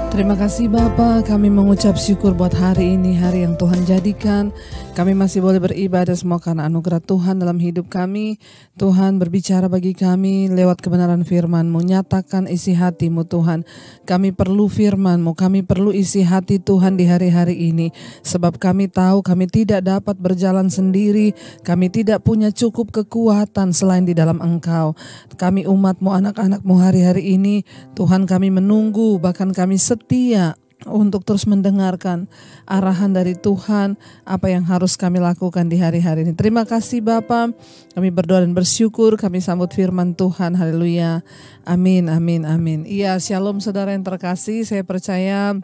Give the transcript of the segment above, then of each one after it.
Terima kasih Bapa, kami mengucap syukur buat hari ini, hari yang Tuhan jadikan. Kami masih boleh beribadah semua karena anugerah Tuhan dalam hidup kami. Tuhan berbicara bagi kami lewat kebenaran firman-Mu, nyatakan isi hati-Mu Tuhan. Kami perlu firman-Mu, kami perlu isi hati Tuhan di hari-hari ini. Sebab kami tahu kami tidak dapat berjalan sendiri, kami tidak punya cukup kekuatan selain di dalam Engkau. Kami umat-Mu, anak-anak-Mu hari-hari ini, Tuhan kami menunggu, bahkan kami setia untuk terus mendengarkan arahan dari Tuhan apa yang harus kami lakukan di hari-hari ini. Terima kasih Bapa, kami berdoa dan bersyukur, kami sambut firman Tuhan. Haleluya, amin, amin, amin. Iya, shalom saudara yang terkasih, saya percaya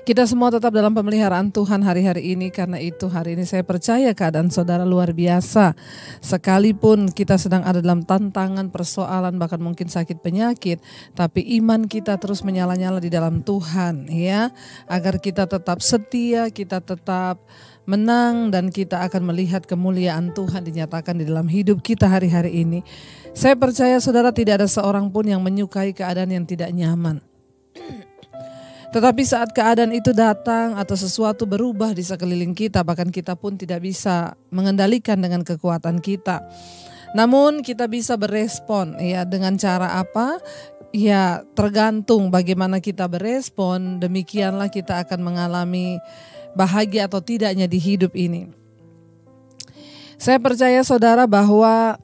kita semua tetap dalam pemeliharaan Tuhan hari-hari ini. Karena itu hari ini saya percaya keadaan saudara luar biasa. Sekalipun kita sedang ada dalam tantangan, persoalan, bahkan mungkin sakit penyakit, tapi iman kita terus menyala-nyala di dalam Tuhan, ya. Agar kita tetap setia, kita tetap menang, dan kita akan melihat kemuliaan Tuhan dinyatakan di dalam hidup kita hari-hari ini. Saya percaya saudara tidak ada seorang pun yang menyukai keadaan yang tidak nyaman. Tetapi saat keadaan itu datang atau sesuatu berubah di sekeliling kita, bahkan kita pun tidak bisa mengendalikan dengan kekuatan kita. Namun kita bisa berespon, ya, dengan cara apa? Ya, tergantung bagaimana kita berespon, demikianlah kita akan mengalami bahagia atau tidaknya di hidup ini. Saya percaya saudara bahwa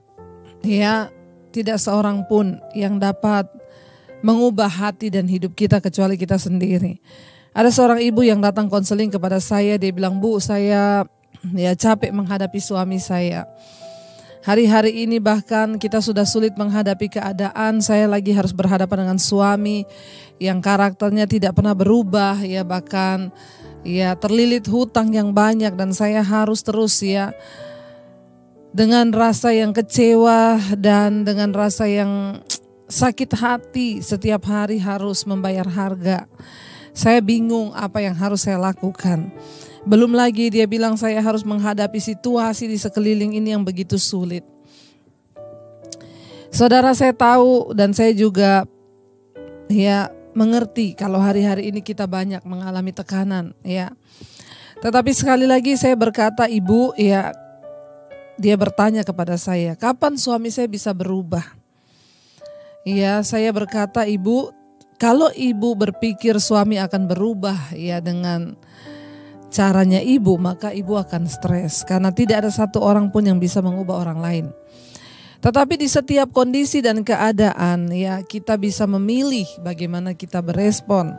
ya tidak seorang pun yang dapat mengubah hati dan hidup kita kecuali kita sendiri. Ada seorang ibu yang datang konseling kepada saya, dia bilang, "Bu, saya capek menghadapi suami saya. Hari-hari ini bahkan kita sudah sulit menghadapi keadaan, saya lagi harus berhadapan dengan suami yang karakternya tidak pernah berubah, ya, bahkan ya terlilit hutang yang banyak, dan saya harus terus dengan rasa yang kecewa dan dengan rasa yang sakit hati setiap hari harus membayar harga. Saya bingung apa yang harus saya lakukan. Belum lagi dia bilang saya harus menghadapi situasi di sekeliling ini yang begitu sulit." Saudara, saya tahu dan saya juga mengerti kalau hari-hari ini kita banyak mengalami tekanan, ya. Tetapi sekali lagi saya berkata, "Ibu," dia bertanya kepada saya, "Kapan suami saya bisa berubah?" Ya, saya berkata, "Ibu, kalau ibu berpikir suami akan berubah ya dengan caranya ibu, maka ibu akan stres. Karena tidak ada satu orang pun yang bisa mengubah orang lain. Tetapi di setiap kondisi dan keadaan ya kita bisa memilih bagaimana kita berespon.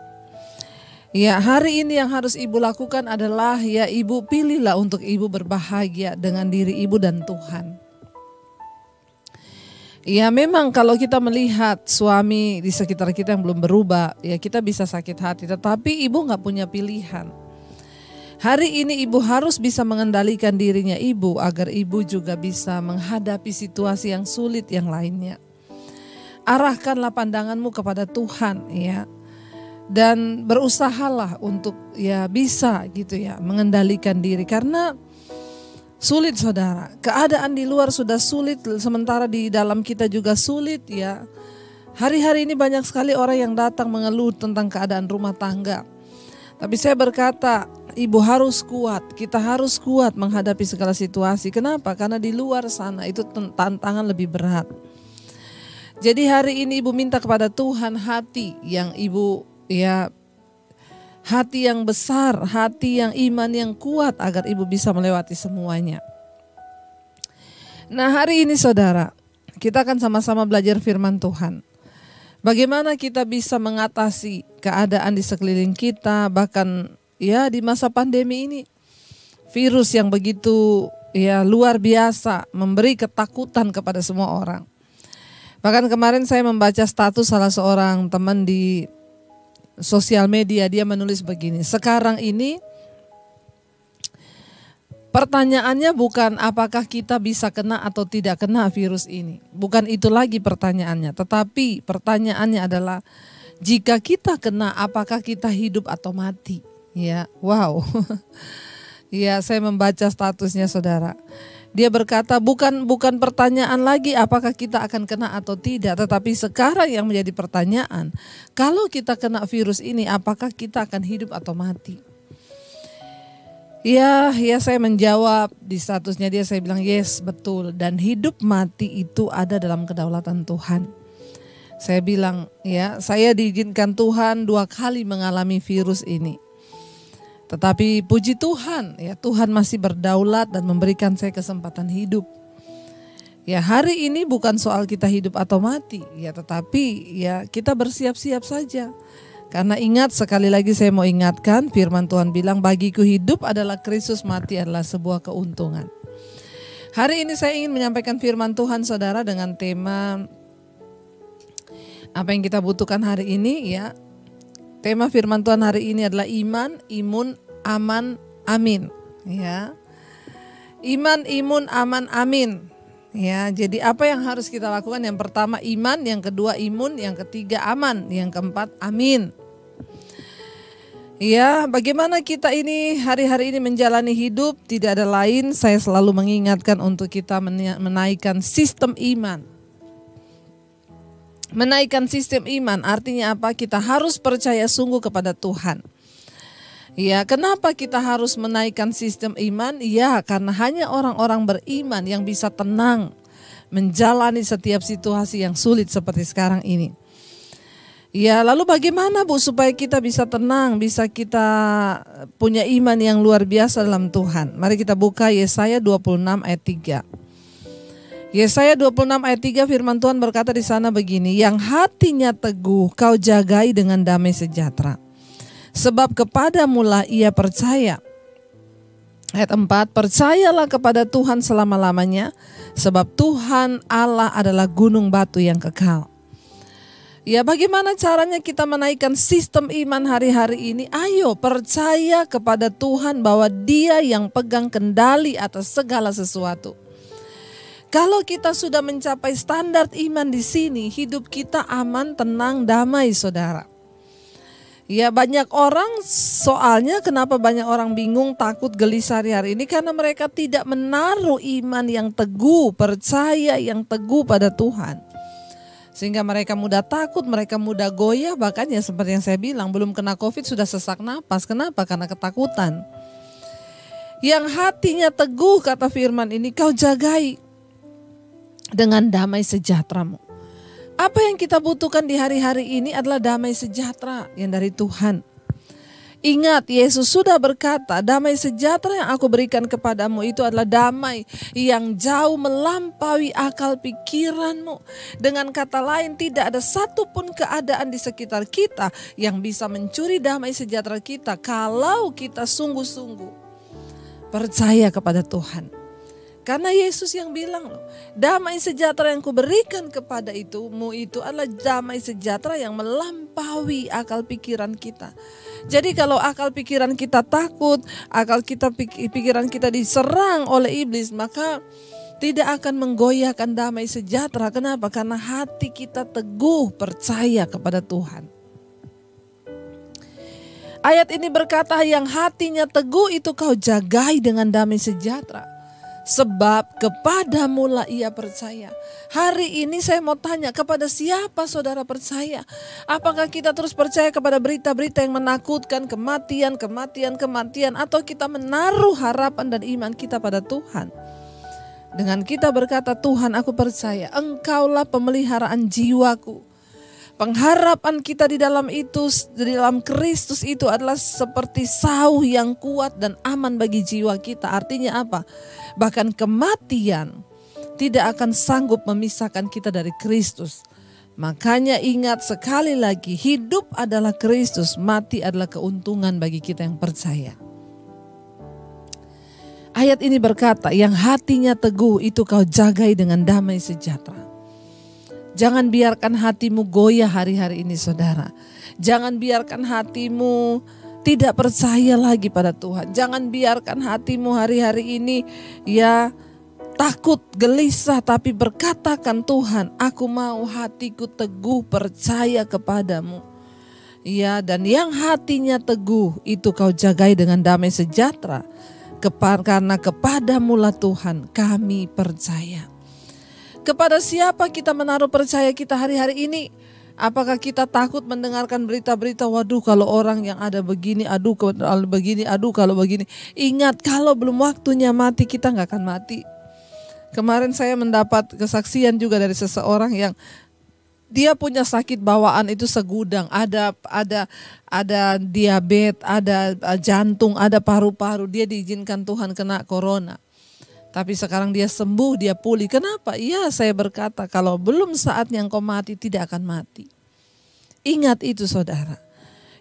Ya, hari ini yang harus ibu lakukan adalah ya ibu pilihlah untuk ibu berbahagia dengan diri ibu dan Tuhan." Ya, memang kalau kita melihat suami di sekitar kita yang belum berubah, ya kita bisa sakit hati. Tetapi ibu gak punya pilihan. Hari ini ibu harus bisa mengendalikan dirinya ibu agar ibu juga bisa menghadapi situasi yang sulit yang lainnya. Arahkanlah pandanganmu kepada Tuhan, ya. Dan berusahalah untuk bisa gitu ya mengendalikan diri. Karena sulit saudara, keadaan di luar sudah sulit, sementara di dalam kita juga sulit ya. Hari-hari ini banyak sekali orang yang datang mengeluh tentang keadaan rumah tangga. Tapi saya berkata, ibu harus kuat, kita harus kuat menghadapi segala situasi. Kenapa? Karena di luar sana itu tantangan lebih berat. Jadi hari ini ibu minta kepada Tuhan hati yang ibu hati yang besar, hati yang iman yang kuat agar ibu bisa melewati semuanya. Nah, hari ini saudara, kita akan sama-sama belajar firman Tuhan. Bagaimana kita bisa mengatasi keadaan di sekeliling kita, bahkan ya di masa pandemi ini. Virus yang begitu luar biasa, memberi ketakutan kepada semua orang. Bahkan kemarin saya membaca status salah seorang teman di sosial media, dia menulis begini, "Sekarang ini pertanyaannya bukan apakah kita bisa kena atau tidak kena virus ini. Bukan itu lagi pertanyaannya, tetapi pertanyaannya adalah jika kita kena apakah kita hidup atau mati." Ya, wow. Ya, saya membaca statusnya saudara. Dia berkata bukan pertanyaan lagi apakah kita akan kena atau tidak, tetapi sekarang yang menjadi pertanyaan, kalau kita kena virus ini apakah kita akan hidup atau mati? Ya saya menjawab di statusnya dia, saya bilang yes betul, dan hidup mati itu ada dalam kedaulatan Tuhan. Saya bilang ya, saya diizinkan Tuhan 2 kali mengalami virus ini. Tetapi puji Tuhan, ya Tuhan masih berdaulat dan memberikan saya kesempatan hidup. Ya hari ini bukan soal kita hidup atau mati, ya tetapi ya kita bersiap-siap saja. Karena ingat, sekali lagi saya mau ingatkan, firman Tuhan bilang bagiku hidup adalah Kristus, mati adalah sebuah keuntungan. Hari ini saya ingin menyampaikan firman Tuhan saudara dengan tema apa yang kita butuhkan hari ini ya. Tema firman Tuhan hari ini adalah iman, imun, aman, amin. Ya, iman, imun, aman, amin. Ya, jadi apa yang harus kita lakukan? Yang pertama iman, yang kedua imun, yang ketiga aman, yang keempat amin. Ya, bagaimana kita ini hari-hari ini menjalani hidup? Tidak ada lain, saya selalu mengingatkan untuk kita menaikkan sistem iman. Menaikkan sistem iman artinya apa? Kita harus percaya sungguh kepada Tuhan. Ya, kenapa kita harus menaikkan sistem iman? Ya, karena hanya orang-orang beriman yang bisa tenang menjalani setiap situasi yang sulit seperti sekarang ini. Ya, lalu bagaimana Bu supaya kita bisa tenang, bisa kita punya iman yang luar biasa dalam Tuhan? Mari kita buka Yesaya 26 ayat 3. Yesaya 26 ayat 3 firman Tuhan berkata di sana begini, yang hatinya teguh kau jagai dengan damai sejahtera, sebab kepadamulah ia percaya. Ayat 4, percayalah kepada Tuhan selama-lamanya, sebab Tuhan Allah adalah gunung batu yang kekal. Ya, bagaimana caranya kita menaikkan sistem iman hari-hari ini? Ayo percaya kepada Tuhan bahwa Dia yang pegang kendali atas segala sesuatu. Kalau kita sudah mencapai standar iman di sini, hidup kita aman, tenang, damai, saudara. Ya, banyak orang, soalnya kenapa banyak orang bingung, takut, gelisah hari-hari ini? Karena mereka tidak menaruh iman yang teguh, percaya yang teguh pada Tuhan. Sehingga mereka mudah takut, mereka mudah goyah, bahkan ya seperti yang saya bilang, belum kena COVID sudah sesak napas. Kenapa? Karena ketakutan. Yang hatinya teguh, kata firman ini, kau jagai dengan damai sejahteramu. Apa yang kita butuhkan di hari-hari ini adalah damai sejahtera yang dari Tuhan. Ingat, Yesus sudah berkata, damai sejahtera yang aku berikan kepadamu itu adalah damai yang jauh melampaui akal pikiranmu. Dengan kata lain, tidak ada satupun keadaan di sekitar kita yang bisa mencuri damai sejahtera kita kalau kita sungguh-sungguh percaya kepada Tuhan. Karena Yesus yang bilang loh, damai sejahtera yang kuberikan kepada mu itu adalah damai sejahtera yang melampaui akal pikiran kita. Jadi kalau akal pikiran kita takut, pikiran kita diserang oleh iblis, maka tidak akan menggoyahkan damai sejahtera. Kenapa? Karena hati kita teguh percaya kepada Tuhan. Ayat ini berkata, yang hatinya teguh itu kau jagai dengan damai sejahtera, sebab kepadamulah ia percaya. Hari ini saya mau tanya, kepada siapa saudara percaya? Apakah kita terus percaya kepada berita-berita yang menakutkan, kematian, atau kita menaruh harapan dan iman kita pada Tuhan? Dengan kita berkata, Tuhan aku percaya, Engkaulah pemeliharaan jiwaku. Pengharapan kita di dalam Kristus itu adalah seperti sauh yang kuat dan aman bagi jiwa kita. Artinya apa? Bahkan kematian tidak akan sanggup memisahkan kita dari Kristus. Makanya ingat sekali lagi, hidup adalah Kristus, mati adalah keuntungan bagi kita yang percaya. Ayat ini berkata, yang hatinya teguh itu kau jagai dengan damai sejahtera. Jangan biarkan hatimu goyah hari-hari ini saudara. Jangan biarkan hatimu tidak percaya lagi pada Tuhan. Jangan biarkan hatimu hari-hari ini ya takut, gelisah, tapi berkatakan, Tuhan aku mau hatiku teguh percaya kepadamu. Ya, dan yang hatinya teguh itu kau jagai dengan damai sejahtera. Karena kepadamu-lah Tuhan kami percaya. Kepada siapa kita menaruh percaya kita hari-hari ini? Apakah kita takut mendengarkan berita-berita, waduh kalau orang yang ada begini, aduh kalau begini, aduh kalau begini. Ingat, kalau belum waktunya mati, kita gak akan mati. Kemarin saya mendapat kesaksian juga dari seseorang yang dia punya sakit bawaan itu segudang, ada diabetes, ada jantung, ada paru-paru. Dia diizinkan Tuhan kena corona. Tapi sekarang dia sembuh, dia pulih. Kenapa? Iya, saya berkata kalau belum saatnya engkau mati, tidak akan mati. Ingat itu saudara.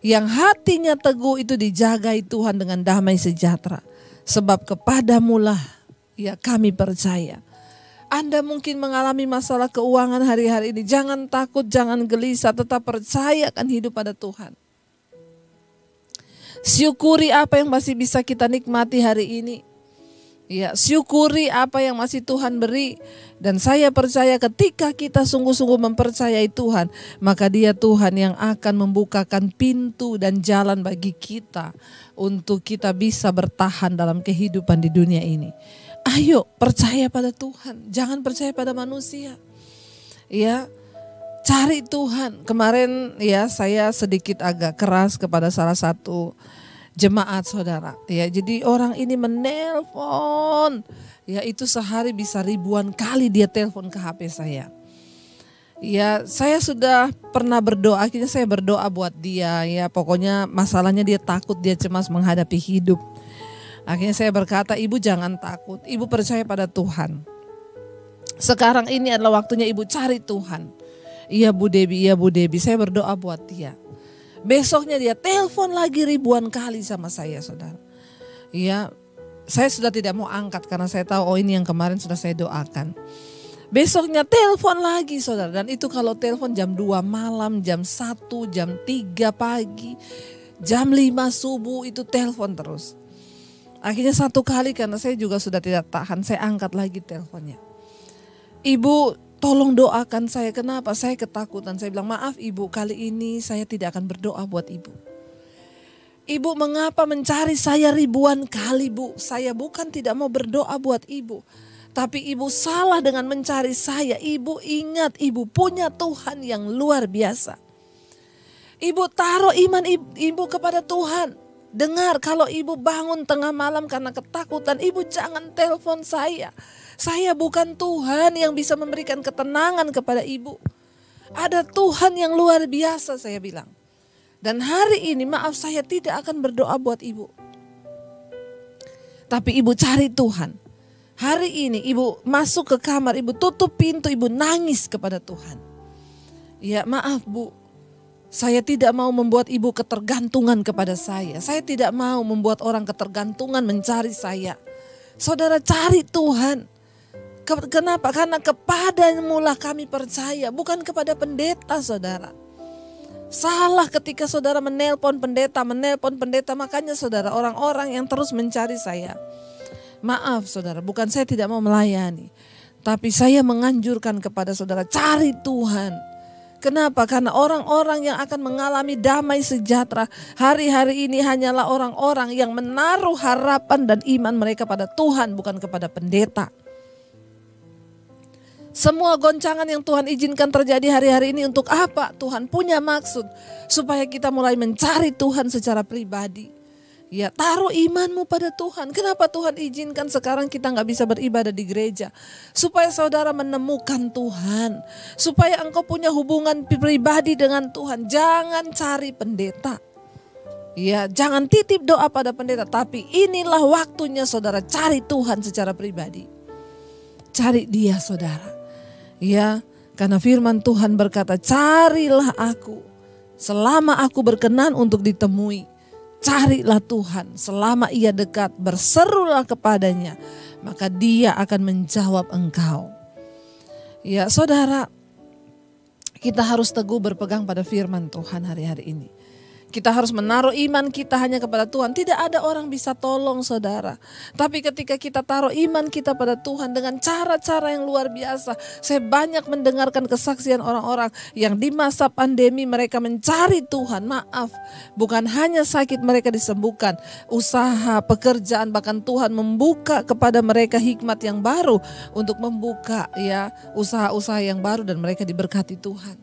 Yang hatinya teguh itu dijagai Tuhan dengan damai sejahtera. Sebab kepadamulah ya kami percaya. Anda mungkin mengalami masalah keuangan hari-hari ini. Jangan takut, jangan gelisah, tetap percaya akan hidup pada Tuhan. Syukuri apa yang masih bisa kita nikmati hari ini. Ya, syukuri apa yang masih Tuhan beri. Dan saya percaya ketika kita sungguh-sungguh mempercayai Tuhan, maka Dia Tuhan yang akan membukakan pintu dan jalan bagi kita untuk kita bisa bertahan dalam kehidupan di dunia ini. Ayo percaya pada Tuhan, jangan percaya pada manusia. Ya, cari Tuhan. Kemarin ya saya sedikit agak keras kepada salah satu jemaat saudara, ya jadi orang ini menelpon, ya itu sehari bisa ribuan kali dia telepon ke HP saya. Ya saya sudah pernah berdoa, akhirnya saya berdoa buat dia, ya pokoknya masalahnya dia takut, dia cemas menghadapi hidup. Akhirnya saya berkata, ibu jangan takut, ibu percaya pada Tuhan. Sekarang ini adalah waktunya ibu cari Tuhan. Iya Bu Debi, saya berdoa buat dia. Besoknya dia telepon lagi ribuan kali sama saya saudara. Ya, saya sudah tidak mau angkat karena saya tahu ini yang kemarin sudah saya doakan. Besoknya telepon lagi saudara. Dan itu kalau telepon jam 2 malam, jam 1, jam 3 pagi, jam 5 subuh itu telepon terus. Akhirnya satu kali karena saya juga sudah tidak tahan, saya angkat lagi teleponnya. Ibu tolong doakan saya, kenapa? Saya ketakutan. Saya bilang, maaf ibu, kali ini saya tidak akan berdoa buat ibu. Ibu mengapa mencari saya ribuan kali bu? Saya bukan tidak mau berdoa buat ibu. Tapi ibu salah dengan mencari saya. Ibu ingat ibu punya Tuhan yang luar biasa. Ibu taruh iman ibu kepada Tuhan. Dengar, kalau ibu bangun tengah malam karena ketakutan, ibu jangan telepon saya. Saya bukan Tuhan yang bisa memberikan ketenangan kepada ibu. Ada Tuhan yang luar biasa saya bilang. Dan hari ini maaf saya tidak akan berdoa buat ibu. Tapi ibu cari Tuhan. Hari ini ibu masuk ke kamar, ibu tutup pintu, ibu nangis kepada Tuhan. Ya maaf bu, saya tidak mau membuat ibu ketergantungan kepada saya. Saya tidak mau membuat orang ketergantungan mencari saya. Saudara cari Tuhan. Kenapa? Karena kepadamu-lah kami percaya, bukan kepada pendeta saudara. Salah ketika saudara menelpon pendeta. Makanya saudara orang-orang yang terus mencari saya. Maaf saudara, bukan saya tidak mau melayani. Tapi saya menganjurkan kepada saudara cari Tuhan. Kenapa? Karena orang-orang yang akan mengalami damai sejahtera hari-hari ini hanyalah orang-orang yang menaruh harapan dan iman mereka pada Tuhan, bukan kepada pendeta. Semua goncangan yang Tuhan izinkan terjadi hari-hari ini untuk apa? Tuhan punya maksud supaya kita mulai mencari Tuhan secara pribadi. Ya, taruh imanmu pada Tuhan. Kenapa Tuhan izinkan sekarang kita gak bisa beribadah di gereja? Supaya saudara menemukan Tuhan. Supaya engkau punya hubungan pribadi dengan Tuhan. Jangan cari pendeta. Ya, jangan titip doa pada pendeta. Tapi inilah waktunya saudara cari Tuhan secara pribadi. Cari Dia saudara. Ya, karena firman Tuhan berkata, carilah aku selama aku berkenan untuk ditemui. Carilah Tuhan selama Ia dekat, berserulah kepadanya, maka Dia akan menjawab engkau. Ya saudara, kita harus teguh berpegang pada firman Tuhan hari-hari ini. Kita harus menaruh iman kita hanya kepada Tuhan. Tidak ada orang bisa tolong saudara. Tapi ketika kita taruh iman kita pada Tuhan dengan cara-cara yang luar biasa. Saya banyak mendengarkan kesaksian orang-orang yang di masa pandemi mereka mencari Tuhan. Maaf, bukan hanya sakit mereka disembuhkan. Usaha, pekerjaan, bahkan Tuhan membuka kepada mereka hikmat yang baru untuk membuka ya usaha-usaha yang baru dan mereka diberkati Tuhan.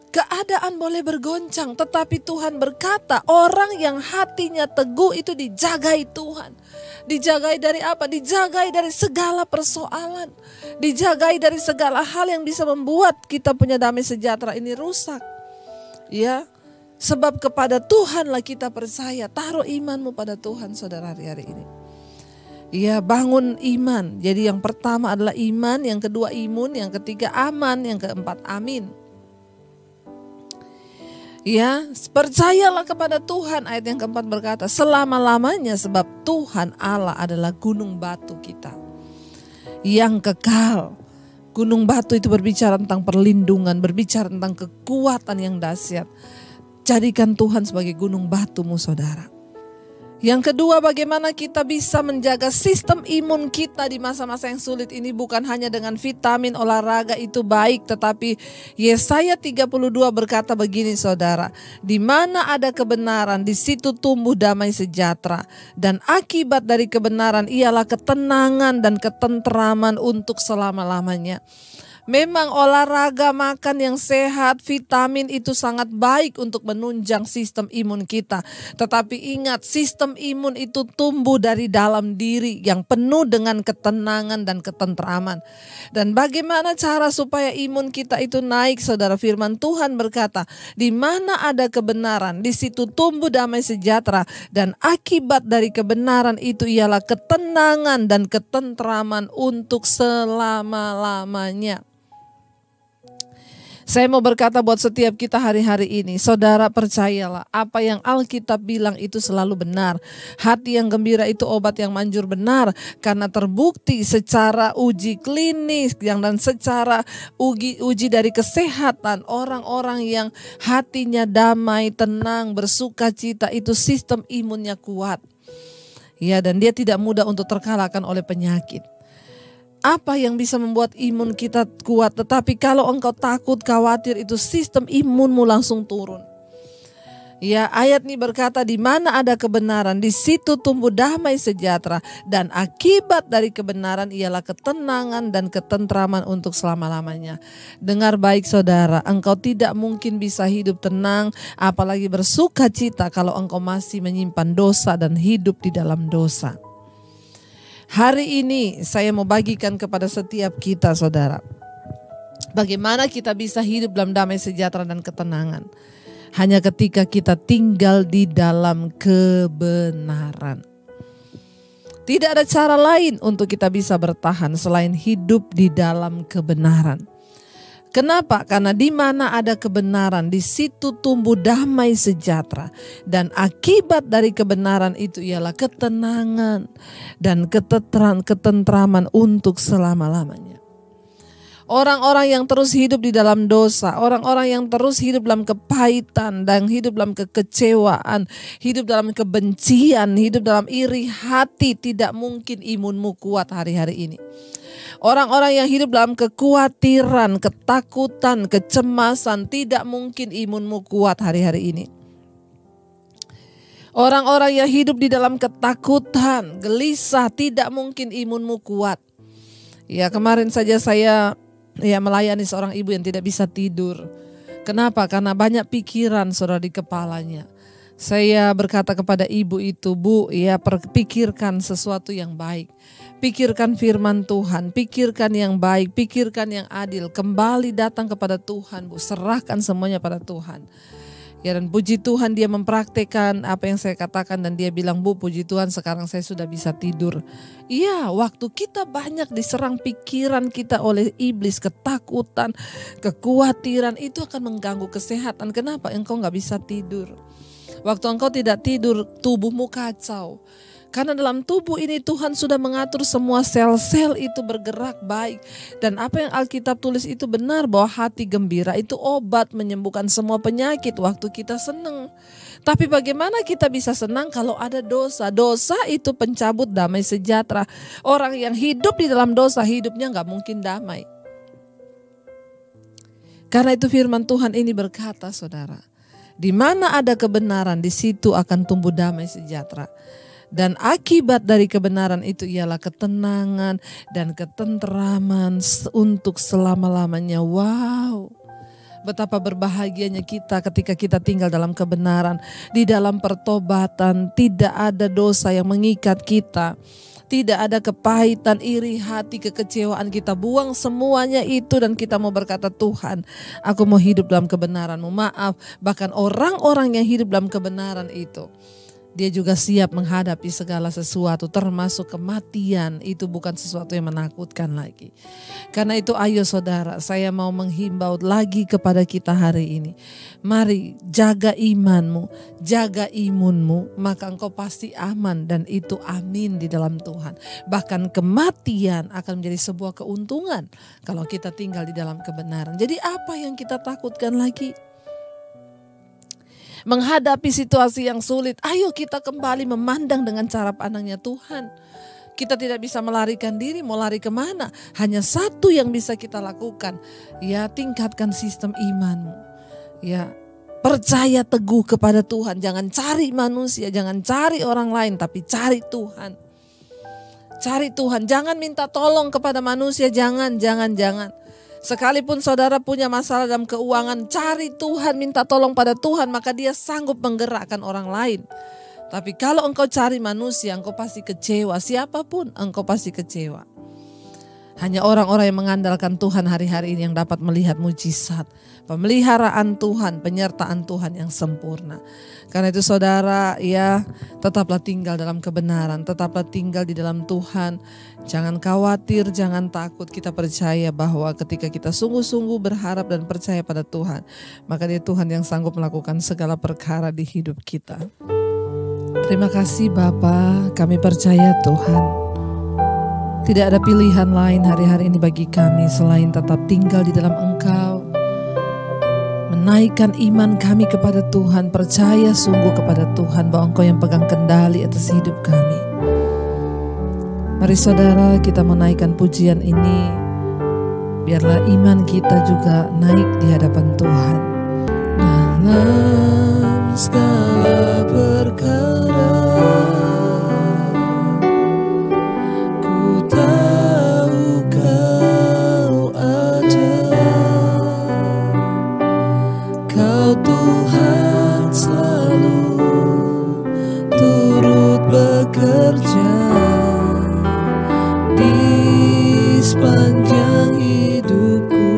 Keadaan boleh bergoncang, tetapi Tuhan berkata orang yang hatinya teguh itu dijagai Tuhan. Dijagai dari apa? Dijagai dari segala persoalan. Dijagai dari segala hal yang bisa membuat kita punya damai sejahtera ini rusak. Ya, sebab kepada Tuhanlah kita percaya. Taruh imanmu pada Tuhan saudara hari-hari ini. Ya, bangun iman. Jadi yang pertama adalah iman, yang kedua imun, yang ketiga aman, yang keempat amin. Ya, percayalah kepada Tuhan. Ayat yang keempat berkata, selama-lamanya sebab Tuhan Allah adalah gunung batu kita yang kekal. Gunung batu itu berbicara tentang perlindungan, berbicara tentang kekuatan yang dahsyat. Jadikan Tuhan sebagai gunung batumu saudara. Yang kedua, bagaimana kita bisa menjaga sistem imun kita di masa-masa yang sulit ini, bukan hanya dengan vitamin, olahraga itu baik, tetapi Yesaya 32 berkata begini saudara, di mana ada kebenaran di situ tumbuh damai sejahtera, dan akibat dari kebenaran ialah ketenangan dan ketentraman untuk selama-lamanya. Memang olahraga, makan yang sehat, vitamin itu sangat baik untuk menunjang sistem imun kita. Tetapi ingat, sistem imun itu tumbuh dari dalam diri yang penuh dengan ketenangan dan ketentraman. Dan bagaimana cara supaya imun kita itu naik? Saudara, firman Tuhan berkata, di mana ada kebenaran, di situ tumbuh damai sejahtera. Dan akibat dari kebenaran itu ialah ketenangan dan ketentraman untuk selama-lamanya. Saya mau berkata buat setiap kita hari-hari ini, saudara percayalah apa yang Alkitab bilang itu selalu benar. Hati yang gembira itu obat yang manjur benar, karena terbukti secara uji klinis dan secara uji dari kesehatan, orang-orang yang hatinya damai, tenang, bersukacita itu sistem imunnya kuat. Ya, dan dia tidak mudah untuk terkalahkan oleh penyakit. Apa yang bisa membuat imun kita kuat? Tetapi kalau engkau takut, khawatir, itu sistem imunmu langsung turun. Ya, ayat ini berkata di mana ada kebenaran, di situ tumbuh damai sejahtera, dan akibat dari kebenaran ialah ketenangan dan ketentraman untuk selama-lamanya. Dengar baik saudara, engkau tidak mungkin bisa hidup tenang, apalagi bersukacita kalau engkau masih menyimpan dosa dan hidup di dalam dosa. Hari ini saya mau bagikan kepada setiap kita saudara, bagaimana kita bisa hidup dalam damai sejahtera dan ketenangan. Hanya ketika kita tinggal di dalam kebenaran. Tidak ada cara lain untuk kita bisa bertahan selain hidup di dalam kebenaran. Kenapa? Karena di mana ada kebenaran, di situ tumbuh damai sejahtera. Dan akibat dari kebenaran itu ialah ketenangan dan ketentraman untuk selama-lamanya. Orang-orang yang terus hidup di dalam dosa, orang-orang yang terus hidup dalam kepahitan dan hidup dalam kekecewaan, hidup dalam kebencian, hidup dalam iri hati, tidak mungkin imunmu kuat hari-hari ini. Orang-orang yang hidup dalam kekhawatiran, ketakutan, kecemasan, tidak mungkin imunmu kuat hari-hari ini. Orang-orang yang hidup di dalam ketakutan, gelisah, tidak mungkin imunmu kuat. Ya, kemarin saja saya melayani seorang ibu yang tidak bisa tidur. Kenapa? Karena banyak pikiran saudara di kepalanya. Saya berkata kepada ibu itu, Bu, ya pikirkan sesuatu yang baik. Pikirkan firman Tuhan, pikirkan yang baik, pikirkan yang adil. Kembali datang kepada Tuhan, Bu, serahkan semuanya pada Tuhan. Ya, dan puji Tuhan dia mempraktekkan apa yang saya katakan dan dia bilang, Bu, puji Tuhan sekarang saya sudah bisa tidur. Iya, waktu kita banyak diserang pikiran kita oleh iblis, ketakutan, kekhawatiran itu akan mengganggu kesehatan. Kenapa? Engkau gak bisa tidur. Waktu engkau tidak tidur, tubuhmu kacau. Karena dalam tubuh ini Tuhan sudah mengatur semua sel-sel itu bergerak baik. Dan apa yang Alkitab tulis itu benar, bahwa hati gembira itu obat menyembuhkan semua penyakit waktu kita senang. Tapi bagaimana kita bisa senang kalau ada dosa? Dosa itu pencabut damai sejahtera. Orang yang hidup di dalam dosa, hidupnya gak mungkin damai. Karena itu firman Tuhan ini berkata, saudara, di mana ada kebenaran, di situ akan tumbuh damai sejahtera. Dan akibat dari kebenaran itu ialah ketenangan dan ketenteraman untuk selama-lamanya. Wow, betapa berbahagianya kita ketika kita tinggal dalam kebenaran. Di dalam pertobatan tidak ada dosa yang mengikat kita. Tidak ada kepahitan, iri hati, kekecewaan. Kita buang semuanya itu dan kita mau berkata, Tuhan, aku mau hidup dalam kebenaran-Mu. Maaf, bahkan orang-orang yang hidup dalam kebenaran itu, dia juga siap menghadapi segala sesuatu, termasuk kematian. Itu bukan sesuatu yang menakutkan lagi. Karena itu ayo saudara, saya mau menghimbau lagi kepada kita hari ini. Mari jaga imanmu, jaga imunmu, maka engkau pasti aman, dan itu amin di dalam Tuhan. Bahkan kematian akan menjadi sebuah keuntungan kalau kita tinggal di dalam kebenaran. Jadi apa yang kita takutkan lagi? Menghadapi situasi yang sulit, ayo kita kembali memandang dengan cara pandangnya Tuhan. Kita tidak bisa melarikan diri, mau lari kemana? Hanya satu yang bisa kita lakukan, ya tingkatkan sistem imanmu. Ya, percaya teguh kepada Tuhan, jangan cari manusia, jangan cari orang lain, tapi cari Tuhan. Cari Tuhan, jangan minta tolong kepada manusia, jangan. Sekalipun saudara punya masalah dalam keuangan, cari Tuhan, minta tolong pada Tuhan, maka Dia sanggup menggerakkan orang lain. Tapi kalau engkau cari manusia, engkau pasti kecewa. Siapapun engkau pasti kecewa. Hanya orang-orang yang mengandalkan Tuhan hari-hari ini yang dapat melihat mujizat, pemeliharaan Tuhan, penyertaan Tuhan yang sempurna. Karena itu saudara, ya tetaplah tinggal dalam kebenaran, tetaplah tinggal di dalam Tuhan. Jangan khawatir, jangan takut. Kita percaya bahwa ketika kita sungguh-sungguh berharap dan percaya pada Tuhan, maka Dia Tuhan yang sanggup melakukan segala perkara di hidup kita. Terima kasih Bapa, kami percaya Tuhan. Tidak ada pilihan lain hari-hari ini bagi kami selain tetap tinggal di dalam Engkau. Menaikkan iman kami kepada Tuhan, percaya sungguh kepada Tuhan bahwa Engkau yang pegang kendali atas hidup kami. Mari saudara, kita menaikkan pujian ini. Biarlah iman kita juga naik di hadapan Tuhan. Dalam segala perkara, Tuhan selalu turut bekerja di sepanjang hidupku.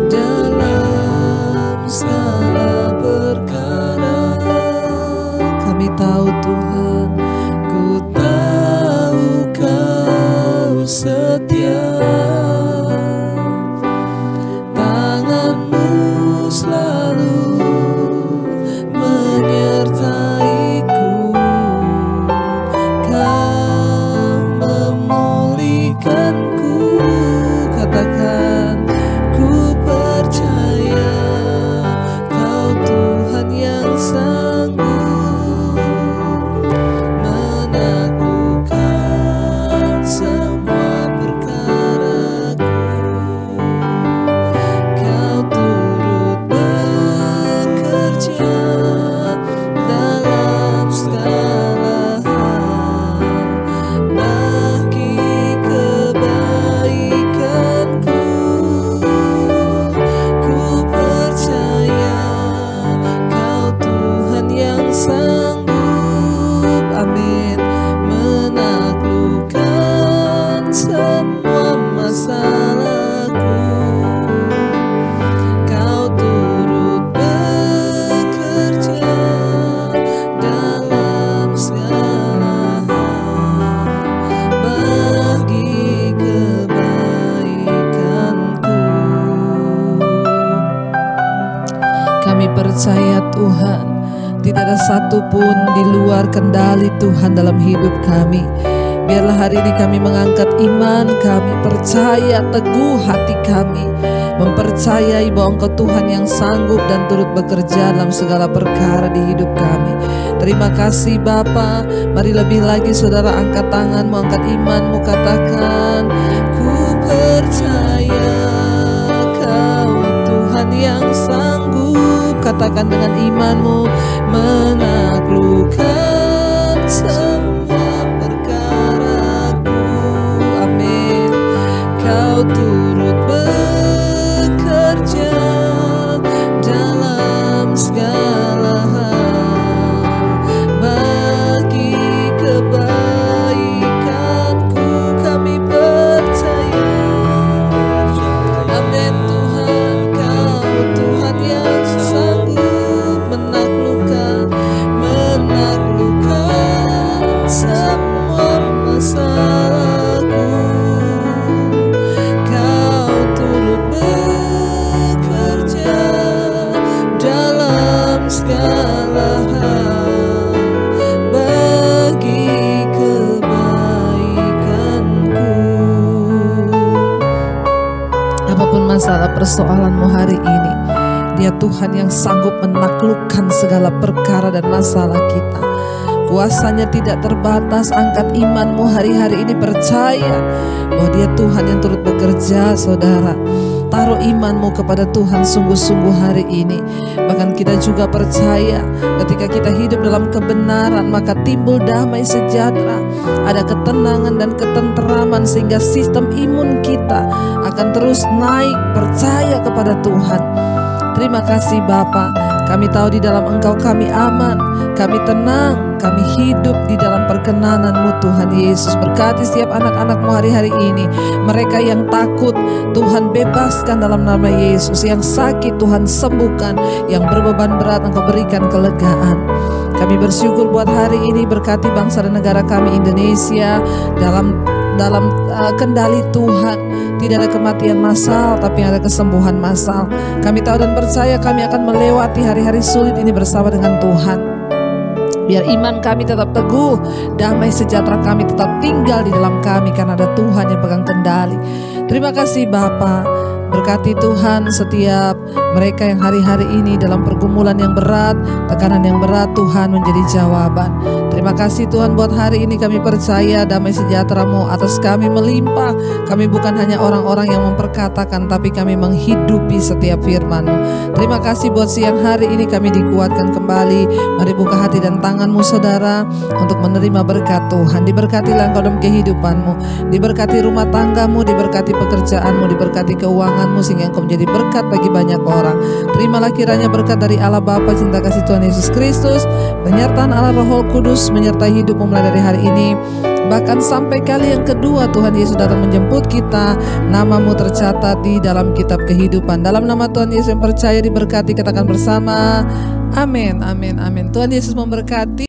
Dalam segala perkara Kami tahu Tuhan, ku tahu Kau setia. Selalu menyertaiku, Kau memulihkanku. Katakan, ku percaya Kau Tuhan yang sanggup menaklukkan semua perkaraku. Kau dalam segala hal bagi kebaikanku. Ku percaya Kau Tuhan yang sanggup, amin, menaklukkan semua masalahku. Kau turut bekerja dalam segala hal bagi kebaikanku. kami percaya Tuhan, Tidak ada satupun di luar kendali Tuhan dalam hidup kami. Biarlah hari ini kami mengangkat iman kami, percaya teguh hati kami, mempercayai bahwa Engkau Tuhan yang sanggup dan turut bekerja dalam segala perkara di hidup kami. Terima kasih Bapa. Mari lebih lagi saudara angkat tanganmu, angkat imanmu, katakan, ku percaya Kau Tuhan yang sanggup. Katakan dengan imanmu, menaklukkan semua perkaraku. Amin. Kau turut bekerja dalam segala hal bagi kebaikanku. Kami percaya. Amin Tuhan, Kau Tuhan yang sanggup menaklukkan semua masalahku. Kau turut bekerja dalam segala hal bagi kebaikanku. Apapun masalah persoalanmu hari ini, Dia Tuhan yang sanggup menaklukkan segala perkara dan masalah kita. Kuasanya tidak terbatas. Angkat imanmu hari-hari ini, percaya bahwa Dia Tuhan yang turut bekerja. Saudara, taruh imanmu kepada Tuhan sungguh-sungguh hari ini. Bahkan kita juga percaya ketika kita hidup dalam kebenaran, maka timbul damai sejahtera, ada ketenangan dan ketenteraman, sehingga sistem imun kita akan terus naik. Percaya kepada Tuhan. Terima kasih Bapa. Kami tahu di dalam Engkau kami aman, kami tenang, kami hidup di dalam perkenanan-Mu Tuhan Yesus. Berkati setiap anak-anak-Mu hari-hari ini. Mereka yang takut, Tuhan bebaskan dalam nama Yesus. Yang sakit Tuhan sembuhkan, yang berbeban berat Engkau berikan kelegaan. Kami bersyukur buat hari ini. Berkati bangsa dan negara kami Indonesia dalam kendali Tuhan. Tidak ada kematian massal, tapi ada kesembuhan massal. Kami tahu dan percaya kami akan melewati hari-hari sulit ini bersama dengan Tuhan. Biar iman kami tetap teguh, damai sejahtera kami tetap tinggal di dalam kami, karena ada Tuhan yang pegang kendali. Terima kasih Bapa. Berkati Tuhan setiap mereka yang hari-hari ini dalam pergumulan yang berat, tekanan yang berat, Tuhan menjadi jawaban. Terima kasih Tuhan buat hari ini. Kami percaya damai sejahtera-Mu atas kami melimpah. Kami bukan hanya orang-orang yang memperkatakan, tapi kami menghidupi setiap firman-Mu. Terima kasih buat siang hari ini kami dikuatkan kembali. Mari buka hati dan tanganmu saudara untuk menerima berkat Tuhan. Diberkatilah Engkau dalam kehidupanmu, diberkati rumah tanggamu, diberkati pekerjaanmu, diberkati keuanganmu, sehingga Engkau menjadi berkat bagi banyak orang. Terimalah kiranya berkat dari Allah Bapa, cinta kasih Tuhan Yesus Kristus, penyertaan Allah Roh Kudus menyertai hidupmu mulai dari hari ini, bahkan sampai kali yang kedua Tuhan Yesus datang menjemput kita. Namamu tercatat di dalam kitab kehidupan. Dalam nama Tuhan Yesus yang percaya diberkati, katakan bersama, amin, amin, amin. Tuhan Yesus memberkati.